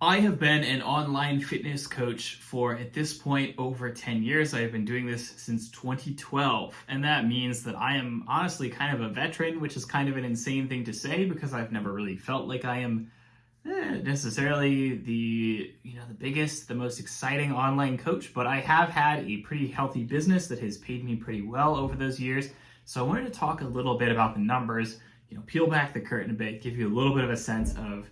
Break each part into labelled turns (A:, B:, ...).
A: I have been an online fitness coach for, at this point, over 10 years. I have been doing this since 2012. And that means that I am honestly kind of a veteran, which is kind of an insane thing to say because I've never really felt like I am necessarily the biggest, the most exciting online coach, but I have had a pretty healthy business that has paid me pretty well over those years. So I wanted to talk a little bit about the numbers, peel back the curtain a bit, give you a little bit of a sense of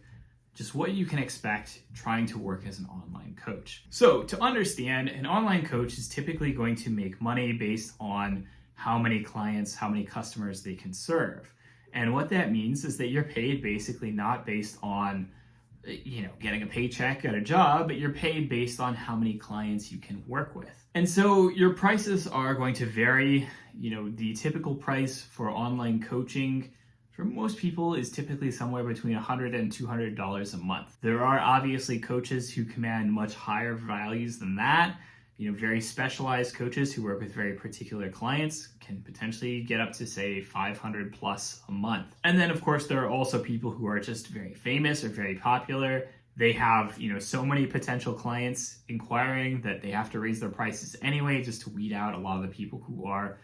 A: just what you can expect trying to work as an online coach. So to understand, an online coach is typically going to make money based on how many clients, how many customers they can serve. And what that means is that you're paid basically not based on, getting a paycheck at a job, but you're paid based on how many clients you can work with. And so your prices are going to vary. The typical price for online coaching for most people is typically somewhere between $100 and $200 a month. There are obviously coaches who command much higher values than that. Very specialized coaches who work with very particular clients can potentially get up to, say, $500 plus a month. And then, of course, there are also people who are just very famous or very popular. They have, so many potential clients inquiring that they have to raise their prices anyway, just to weed out a lot of the people who are,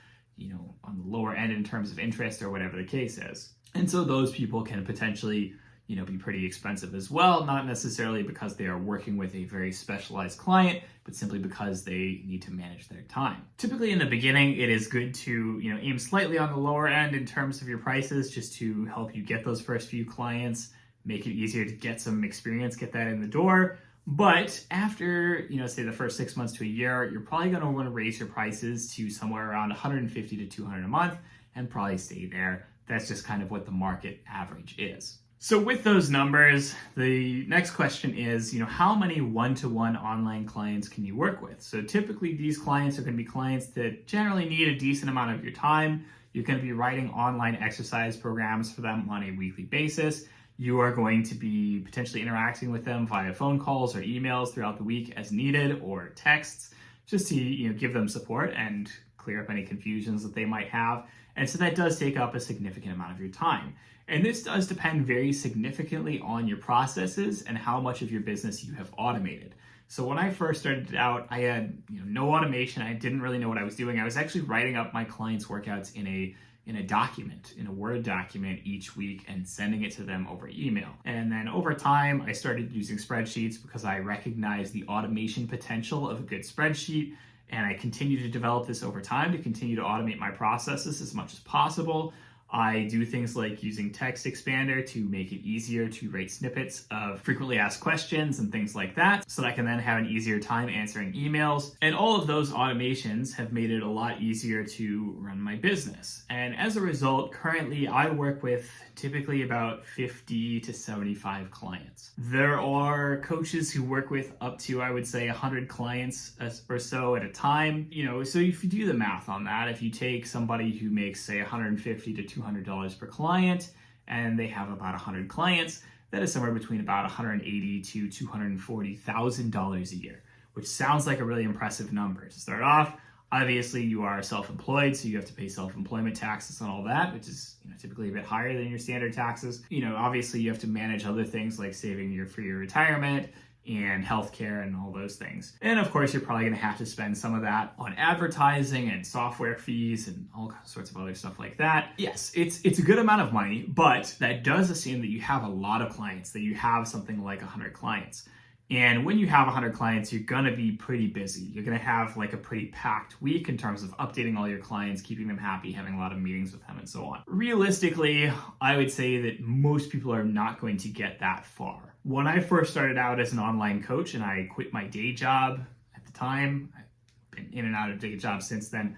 A: on the lower end in terms of interest or whatever the case is. And so those people can potentially, be pretty expensive as well, not necessarily because they are working with a very specialized client, but simply because they need to manage their time. Typically in the beginning, it is good to, aim slightly on the lower end in terms of your prices, just to help you get those first few clients, make it easier to get some experience, get that in the door. But after, say the first 6 months to a year, you're probably going to want to raise your prices to somewhere around $150 to $200 a month and probably stay there. That's just kind of what the market average is. So with those numbers, the next question is, how many one-to-one online clients can you work with? So typically these clients are going to be clients that generally need a decent amount of your time. You're going to be writing online exercise programs for them on a weekly basis. You are going to be potentially interacting with them via phone calls or emails throughout the week as needed, or texts, just to give them support and clear up any confusions that they might have. And so that does take up a significant amount of your time. And this does depend very significantly on your processes and how much of your business you have automated. So when I first started out, I had no automation. I didn't really know what I was doing. I was actually writing up my clients' workouts in a document, in a Word document each week, and sending it to them over email. And then over time, I started using spreadsheets because I recognized the automation potential of a good spreadsheet. And I continue to develop this over time to continue to automate my processes as much as possible. I do things like using Text Expander to make it easier to write snippets of frequently asked questions and things like that, so that I can then have an easier time answering emails. And all of those automations have made it a lot easier to run my business. And as a result, currently I work with typically about 50 to 75 clients. There are coaches who work with up to, I would say, 100 clients or so at a time. So if you do the math on that, if you take somebody who makes, say, $150 to $200 per client, and they have about 100 clients, that is somewhere between about $180,000 to $240,000 a year, which sounds like a really impressive number. To start off, obviously you are self-employed, so you have to pay self-employment taxes and all that, which is typically a bit higher than your standard taxes. Obviously you have to manage other things like saving for your retirement and healthcare and all those things. And of course, you're probably going to have to spend some of that on advertising and software fees and all sorts of other stuff like that. Yes, it's a good amount of money, but that does assume that you have a lot of clients, that you have something like 100 clients. And when you have 100 clients, you're going to be pretty busy. You're going to have like a pretty packed week in terms of updating all your clients, keeping them happy, having a lot of meetings with them, and so on. Realistically, I would say that most people are not going to get that far. When I first started out as an online coach and I quit my day job at the time, I've been in and out of day jobs since then,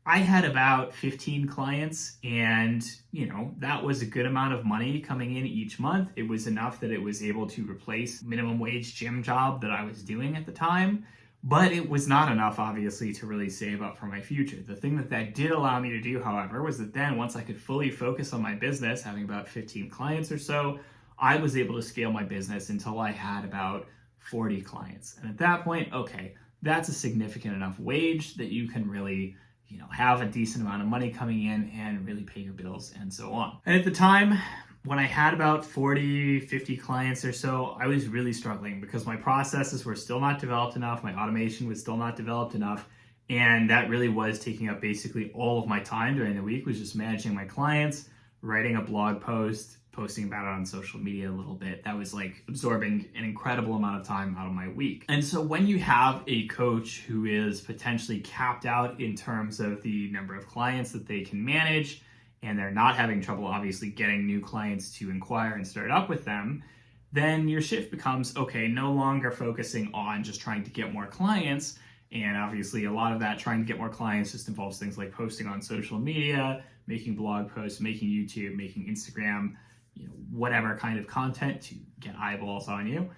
A: I had about 15 clients, and that was a good amount of money coming in each month. It was enough that it was able to replace minimum wage gym job that I was doing at the time, but it was not enough, obviously, to really save up for my future. The thing that did allow me to do, however, was that then once I could fully focus on my business, having about 15 clients or so, I was able to scale my business until I had about 40 clients. And at that point, okay, that's a significant enough wage that you can really have a decent amount of money coming in and really pay your bills and so on. And at the time, when I had about 40, 50 clients or so, I was really struggling because my processes were still not developed enough. My automation was still not developed enough. And that really was taking up basically all of my time during the week, was just managing my clients, writing a blog post, posting about it on social media a little bit. That was like absorbing an incredible amount of time out of my week. And so when you have a coach who is potentially capped out in terms of the number of clients that they can manage, and they're not having trouble obviously getting new clients to inquire and start up with them, then your shift becomes, okay, no longer focusing on just trying to get more clients. And obviously a lot of that trying to get more clients just involves things like posting on social media, making blog posts, making YouTube, making Instagram, whatever kind of content to get eyeballs on you.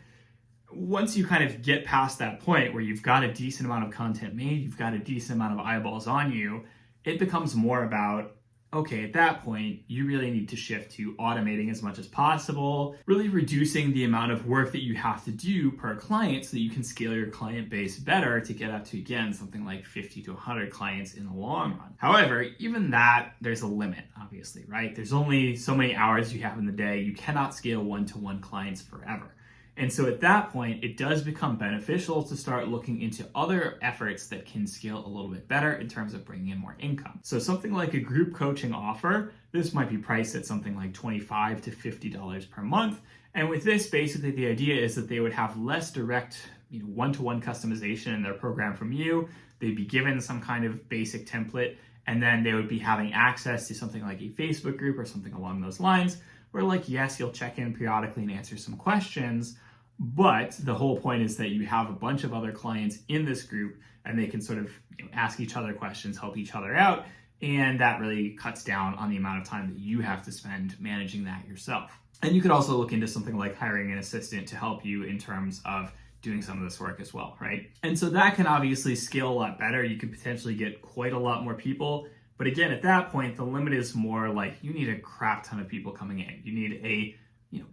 A: Once you kind of get past that point where you've got a decent amount of content made, you've got a decent amount of eyeballs on you, it becomes more about, okay, at that point, you really need to shift to automating as much as possible, really reducing the amount of work that you have to do per client so that you can scale your client base better to get up to, again, something like 50 to 100 clients in the long run. However, even that, there's a limit, obviously, right? There's only so many hours you have in the day. You cannot scale one-to-one clients forever. And so at that point, it does become beneficial to start looking into other efforts that can scale a little bit better in terms of bringing in more income. So something like a group coaching offer, this might be priced at something like $25 to $50 per month. And with this, basically the idea is that they would have less direct, one-to-one customization in their program from you. They'd be given some kind of basic template, and then they would be having access to something like a Facebook group or something along those lines, where like, yes, you'll check in periodically and answer some questions, but the whole point is that you have a bunch of other clients in this group and they can sort of ask each other questions, help each other out, and that really cuts down on the amount of time that you have to spend managing that yourself. And you could also look into something like hiring an assistant to help you in terms of doing some of this work as well, right? And so that can obviously scale a lot better. You could potentially get quite a lot more people. But again, at that point, the limit is more like you need a crap ton of people coming in. You need a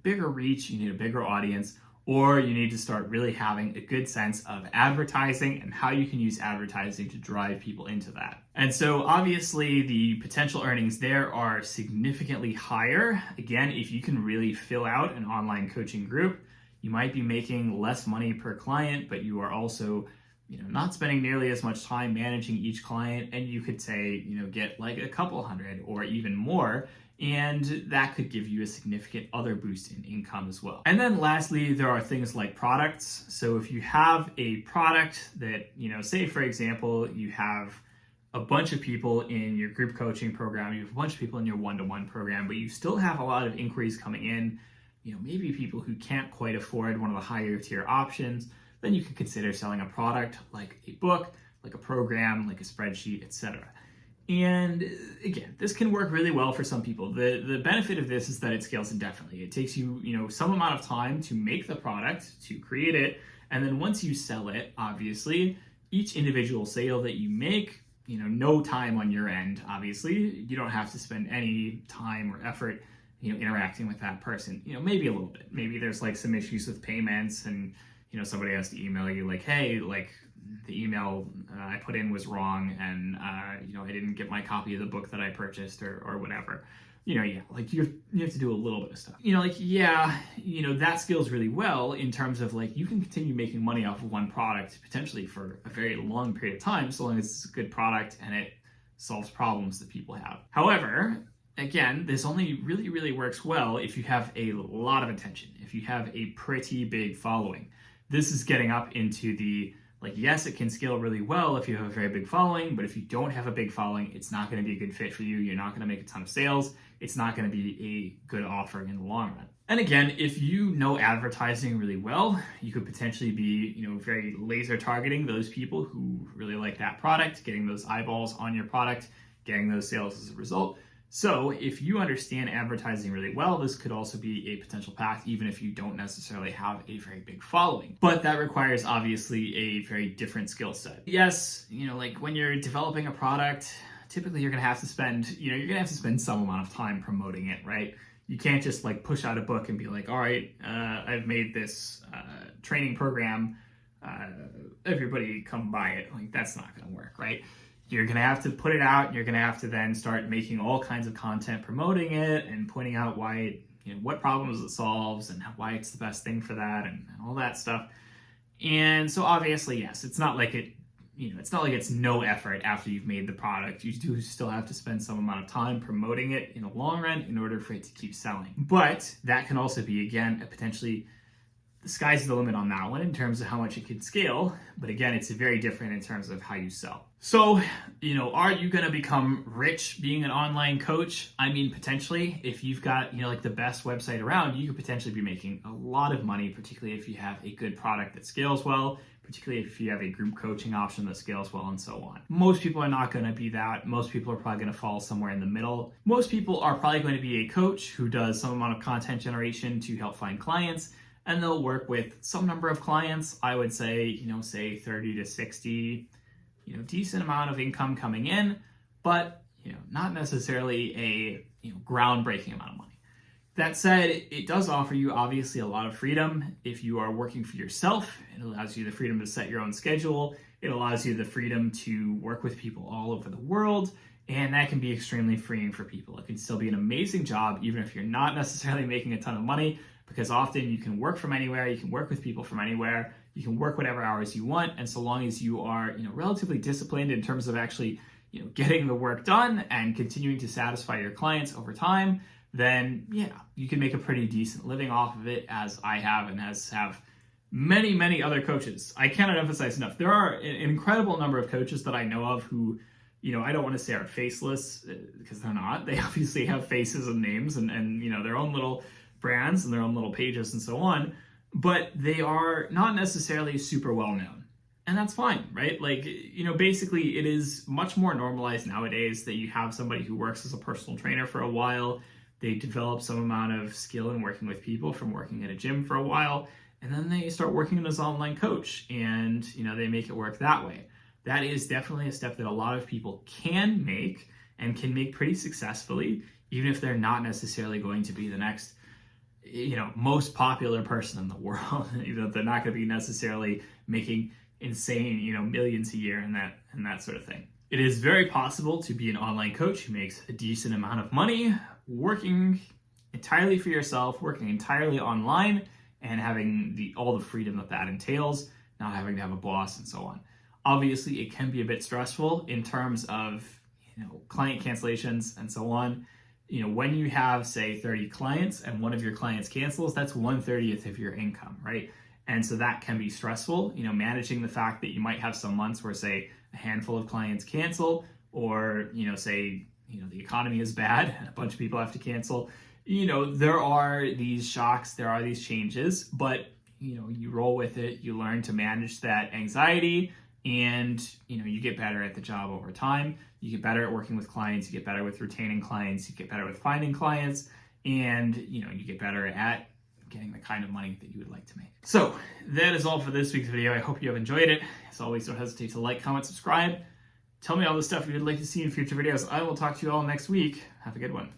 A: bigger reach, you need a bigger audience, or you need to start really having a good sense of advertising and how you can use advertising to drive people into that. And so obviously the potential earnings there are significantly higher. Again, if you can really fill out an online coaching group, you might be making less money per client, but you are also not spending nearly as much time managing each client, and you could say, get like a couple hundred or even more, and that could give you a significant other boost in income as well. And then lastly, there are things like products. So if you have a product that, say for example, you have a bunch of people in your group coaching program, you have a bunch of people in your one-to-one program, but you still have a lot of inquiries coming in, maybe people who can't quite afford one of the higher tier options, then you could consider selling a product like a book, like a program, like a spreadsheet, etc. And again, this can work really well for some people. The benefit of this is that it scales indefinitely. It takes you, some amount of time to make the product, to create it, and then once you sell it, obviously, each individual sale that you make, no time on your end, obviously. You don't have to spend any time or effort, interacting with that person. Maybe a little bit. Maybe there's like some issues with payments and somebody has to email you like, hey, like the email I put in was wrong and, I didn't get my copy of the book that I purchased or whatever. Like you have to do a little bit of stuff. That scales really well in terms of like, you can continue making money off of one product potentially for a very long period of time, so long as it's a good product and it solves problems that people have. However, again, this only really, really works well if you have a lot of attention, if you have a pretty big following. This is getting up into the, yes, it can scale really well if you have a very big following, but if you don't have a big following, it's not going to be a good fit for you. You're not going to make a ton of sales. It's not going to be a good offer in the long run. And again, if you know advertising really well, you could potentially be, very laser targeting those people who really like that product, getting those eyeballs on your product, getting those sales as a result. So if you understand advertising really well, this could also be a potential path, even if you don't necessarily have a very big following. But that requires obviously a very different skill set. Yes, like when you're developing a product, typically you're gonna have to spend, some amount of time promoting it, right? You can't just like push out a book and be like, all right, I've made this training program, everybody come buy it. Like that's not gonna work, right? You're going to have to put it out. You're going to have to then start making all kinds of content promoting it and pointing out why it what problems it solves and why it's the best thing for that and all that stuff. And so obviously, yes, it's not like it's not like it's no effort after you've made the product. You do still have to spend some amount of time promoting it in the long run in order for it to keep selling. But that can also be, again, potentially the sky's the limit on that one in terms of how much it can scale. But again, it's very different in terms of how you sell. So, are you going to become rich being an online coach? I mean, potentially, if you've got, like the best website around, you could potentially be making a lot of money, particularly if you have a good product that scales well, particularly if you have a group coaching option that scales well, and so on. Most people are not going to be that. Most people are probably going to fall somewhere in the middle. Most people are probably going to be a coach who does some amount of content generation to help find clients, and they'll work with some number of clients. I would say, say 30 to 60, decent amount of income coming in, but, not necessarily a, groundbreaking amount of money. That said, it does offer you obviously a lot of freedom. If you are working for yourself, it allows you the freedom to set your own schedule. It allows you the freedom to work with people all over the world. And that can be extremely freeing for people. It can still be an amazing job, even if you're not necessarily making a ton of money, because often you can work from anywhere, you can work with people from anywhere, you can work whatever hours you want. And so long as you are, relatively disciplined in terms of actually, getting the work done and continuing to satisfy your clients over time, then yeah, you can make a pretty decent living off of it, as I have and as have many, many other coaches. I cannot emphasize enough. There are an incredible number of coaches that I know of who, I don't want to say are faceless, because they're not. They obviously have faces and names and their own little brands and their own little pages and so on, but they are not necessarily super well known. And that's fine, right? Basically it is much more normalized nowadays that you have somebody who works as a personal trainer for a while. They develop some amount of skill in working with people from working at a gym for a while, and then they start working as an online coach, and they make it work that way. That is definitely a step that a lot of people can make, and can make pretty successfully, even if they're not necessarily going to be the next most popular person in the world. Even if they're not going to be necessarily making insane millions a year and that sort of thing. It is very possible to be an online coach who makes a decent amount of money working entirely for yourself, working entirely online, and having all the freedom that entails, not having to have a boss and so on. Obviously, it can be a bit stressful in terms of client cancellations and so on. When you have, say, 30 clients and one of your clients cancels, that's 1/30 of your income, right? And so that can be stressful, managing the fact that you might have some months where, say, a handful of clients cancel, or, say, the economy is bad and a bunch of people have to cancel. There are these shocks, there are these changes, but, you roll with it, you learn to manage that anxiety, and, you get better at the job over time. You get better at working with clients, you get better with retaining clients, you get better with finding clients, and, you get better at getting the kind of money that you would like to make. So that is all for this week's video. I hope you have enjoyed it. As always, don't hesitate to like, comment, subscribe. Tell me all the stuff you would like to see in future videos. I will talk to you all next week. Have a good one.